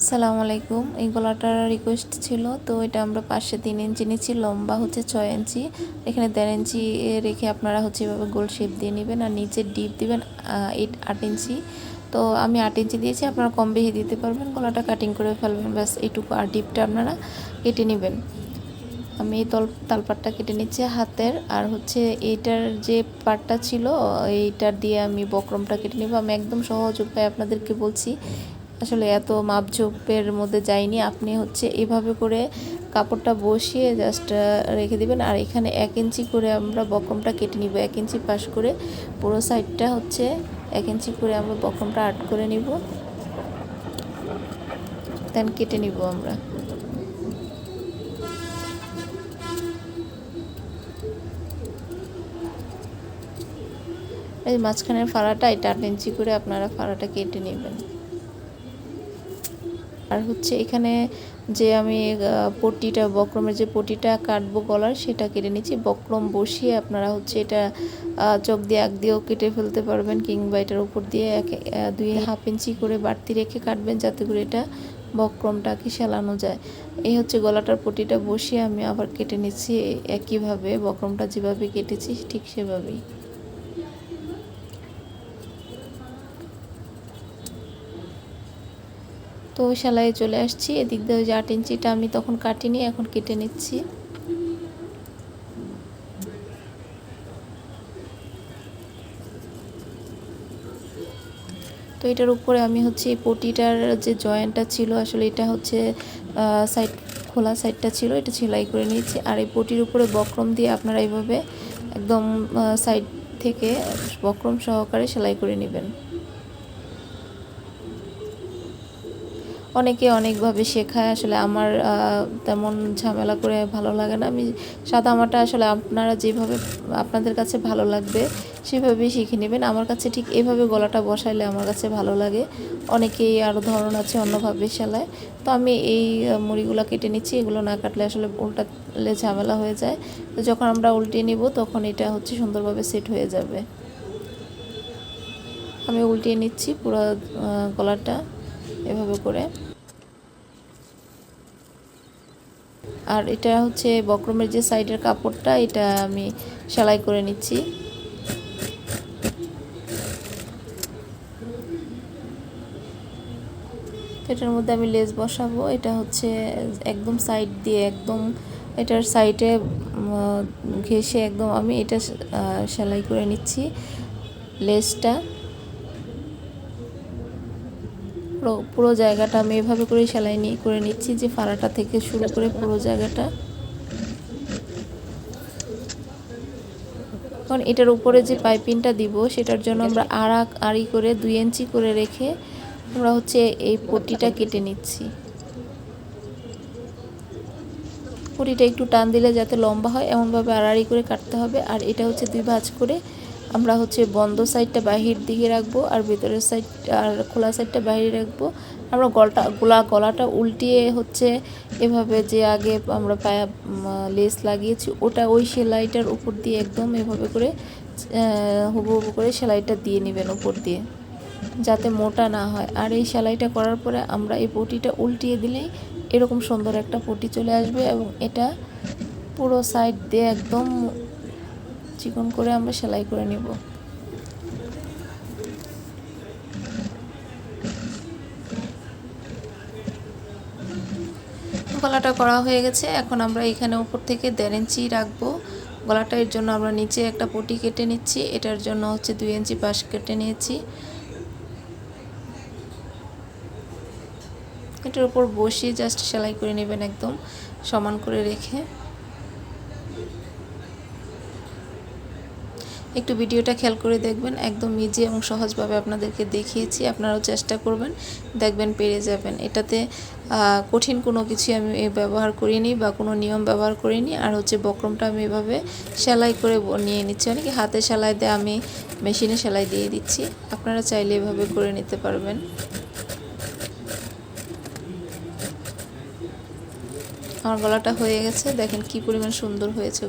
আসসালামু আলাইকুম। এই গলাটার রিকোয়েস্ট ছিল, তো এটা আমরা পাশে 3 ইঞ্চি নিচ্ছি, লম্বা হচ্ছে 6 ইঞ্চি, এখানে 1.5 ইঞ্চি রেখে আপনারা হচ্ছে এভাবে গোল শেপ দিয়ে নেবেন আর নিচে ডিপ দিবেন 8 ইঞ্চি। তো আমি 8 ইঞ্চি দিয়েছি, আপনারা কম বেশি দিতে পারবেন। গলাটা কাটিং করে ফেলবেন, ব্যাস এইটুকু। আর ডিপটা আপনারা কেটে নেবেন। আমি এই তালপাটটা কেটে নিচ্ছি হাতের, আর হচ্ছে এইটার যে পাটটা ছিল এইটার দিয়ে আমি বক্রমটা কেটে নেব। আমি একদম সহজ উপায় আপনাদেরকে বলছি, আসলে এত মাপঝোপের মধ্যে যাইনি। আপনি হচ্ছে এভাবে করে কাপড়টা বসিয়ে জাস্ট রেখে দিবেন, আর এখানে 1 ইঞ্চি করে আমরা বক্রমটা কেটে নিব। 1 ইঞ্চি পাশ করে পুরো সাইডটা হচ্ছে 1 ইঞ্চি করে আমরা বক্রমটা আর্ট করে নিব, দেন কেটে নিব আমরা। এই মাঝখানের ফাড়াটা এটা 8 ইঞ্চি করে আপনারা ফাড়াটা কেটে নেবেন। আর হচ্ছে এখানে যে আমি পট্টিটা, বক্রমের যে পট্টিটা কাটবো গলার, সেটা কেটে নিচ্ছি। বক্রম বসিয়ে আপনারা হচ্ছে এটা চক দিয়ে আগ দিয়েও কেটে ফেলতে পারবেন, কিংবা এটার উপর দিয়ে 2.5 ইঞ্চি করে বাড়তি রেখে কাটবেন, যাতে করে এটা বক্রমটাকে সেলানো যায়। এই হচ্ছে গলাটার পট্টিটা বসিয়ে আমি আবার কেটে নিচ্ছি একইভাবে, বক্রমটা যেভাবে কেটেছি ঠিক সেভাবেই। তো সেলাই চলে আসছি। এদিক দিয়ে ওই যে 8 ইঞ্চিটা আমি তখন কাটিনি, এখন কেটে নিচ্ছি। তো এটার উপরে আমি হচ্ছে এই পটিটার যে জয়েন্টটা ছিল, আসলে এটা হচ্ছে সাইড খোলা সাইডটা ছিল, এটা সেলাই করে নিয়েছি। আর এই পটির উপরে বক্রম দিয়ে আপনারা এইভাবে একদম সাইড থেকে বক্রম সহকারে সেলাই করে নেবেন। অনেকে অনেকভাবে শেখায়, আসলে আমার তেমন ঝামেলা করে ভালো লাগে না। আমি সাদামাটা আসলে আপনারা যেভাবে আপনাদের কাছে ভালো লাগবে সেভাবেই শিখে নেবেন। আমার কাছে ঠিক এভাবে গলাটা বসাইলে আমার কাছে ভালো লাগে। অনেকেই আরও ধরন আছে অন্যভাবে সেলায়। তো আমি এই মুড়িগুলো কেটে নিচ্ছি, এগুলো না কাটলে আসলে উল্টালে ঝামেলা হয়ে যায়। তো যখন আমরা উল্টিয়ে নিব তখন এটা হচ্ছে সুন্দরভাবে সেট হয়ে যাবে। আমি উল্টিয়ে নিচ্ছি পুরো গলাটা এভাবে করে। আর এটা হচ্ছে বক্রমের যে সাইডের কাপড়টা, এটা আমি সেলাই করে নিচ্ছি। এটার মধ্যে আমি লেস বসাবো। এটা হচ্ছে একদম সাইড দিয়ে, একদম এটার সাইডে ঘেঁষে একদম আমি এটা সেলাই করে নিচ্ছি লেসটা। পুরো জায়গাটা আমি এভাবে করে সেলাই করে নিচ্ছি, যে ফাড়াটা থেকে শুরু করে পুরো জায়গাটা। কারণ এটার উপরে যে পাইপিংটা দিব, সেটার জন্য আমরা আড়ি করে 2 ইঞ্চি করে রেখে আমরা হচ্ছে এই পট্টিটা কেটে নিচ্ছি। পট্টিটা একটু টান দিলে যাতে লম্বা হয় এমনভাবে আড়াআড়ি করে কাটতে হবে। আর এটা হচ্ছে 2 ভাঁজ করে আমরা হচ্ছে বন্ধ সাইডটা বাহির দিকে রাখবো, আর ভেতরের সাইড আর খোলা সাইডটা বাহিরে রাখবো। আমরা গলাটা উল্টিয়ে হচ্ছে এভাবে, যে আগে আমরা পায়া লেস লাগিয়েছি ওটা, ওই সেলাইটার উপর দিয়ে একদম এভাবে করে হুবহু করে সেলাইটা দিয়ে নেবেন উপর দিয়ে, যাতে মোটা না হয়। আর এই সেলাইটা করার পরে আমরা এই পটিটা উল্টিয়ে দিলেই এরকম সুন্দর একটা পটি চলে আসবে, এবং এটা পুরো সাইড দিয়ে একদম চিকন করে আমরা সেলাই করে নিব। গলাটা করা হয়ে গেছে। এখন আমরা এখানে উপর থেকে 1.5 ইঞ্চি রাখবো গলাটা। এর জন্য আমরা নিচে একটা পটি কেটে নিচ্ছি, এটার জন্য হচ্ছে 2 ইঞ্চি পাশ কেটে নিয়েছি। এটার উপর বসিয়ে জাস্ট সেলাই করে নেবেন একদম সমান করে রেখে। একটু ভিডিওটা খেয়াল করে দেখবেন, একদম ইজি এবং সহজভাবে আপনাদেরকে দেখিয়েছি। আপনারাও চেষ্টা করবেন, দেখবেন পেরে যাবেন। এটাতে কঠিন কোনো কিছু আমি ব্যবহার করিনি বা কোনো নিয়ম ব্যবহার করিনি। আর হচ্ছে বক্রমটা আমি এভাবে সেলাই করে নিয়ে নিচ্ছি। অনেকে হাতে সেলাই দেয়, আমি মেশিনে সেলাই দিয়ে দিচ্ছি। আপনারা চাইলে এভাবে করে নিতে পারবেন। আমার গলাটা হয়ে গেছে, দেখেন কি পরিমাণ সুন্দর হয়েছে।